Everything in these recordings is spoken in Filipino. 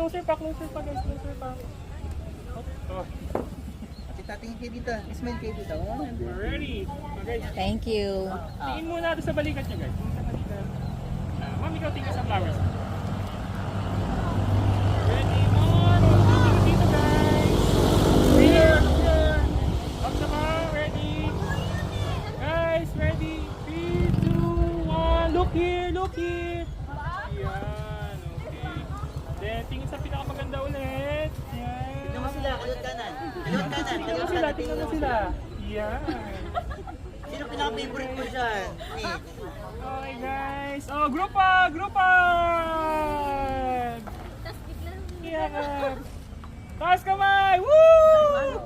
closer pa guys, closer pa. Oh. Tatingin kayo dito. Smile kayo dito. We're ready. Okay. Thank you. Tingin muna doon sa balikat niya guys. Tingin sa balikat. Ma'am, ikaw tingin sa flowers. Ready, one, tingin dito guys. Here. Up sama, ready. Guys, ready. 3, 2, 1. Look here. Yan, okay. Then, tingin sa pinakamaganda ulit. Yan. Tignan mo sila, kaliwat kanan. Tingnan mo sila. Yan. Sino pinaka-favorite mo dyan? Okay guys. Oh, group up! Yeah. Taas kamay! Woo!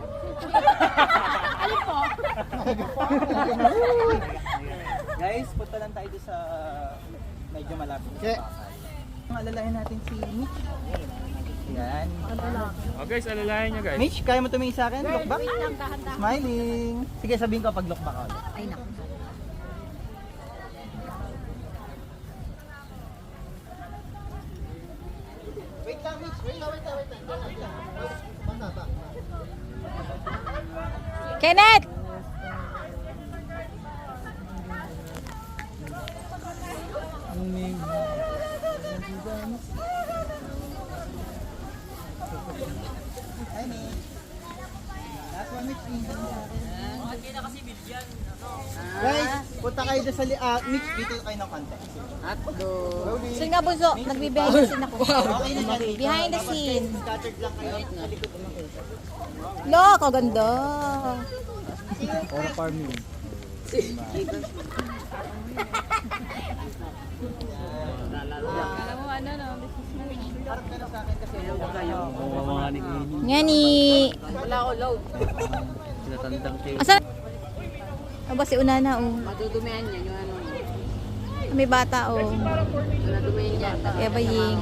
Guys, punta lang tayo doon sa medyo malapit sa bakal. Alalayan natin si Mitch. Yan. Oh guys, alalayan nyo guys. Mitch, kaya mo tumingin sa akin? Look back? Smiling. Sige, sabihin ko pag look back ulit. Ay, naku. Wait lang, Mitch. Wait lang. Kenneth! Hi, Mitch. Last one, Mitch. Guys, punta kayo doon sa Mitch, dito kayo ng konti. Sige nga, Bunso. Nagbe-behind the scene ako. Okay na yan. Behind the scene. Scattered lang kayo sa likod naman kayo. Look, kaganda. Or farming. Harap ka na sa akin kasi Ngani. Asan? Ano ba si Unana, oh? Madudumihan niya yung ano. May bata, oh. Parang for me. Madudumihan niya. Kaya baying.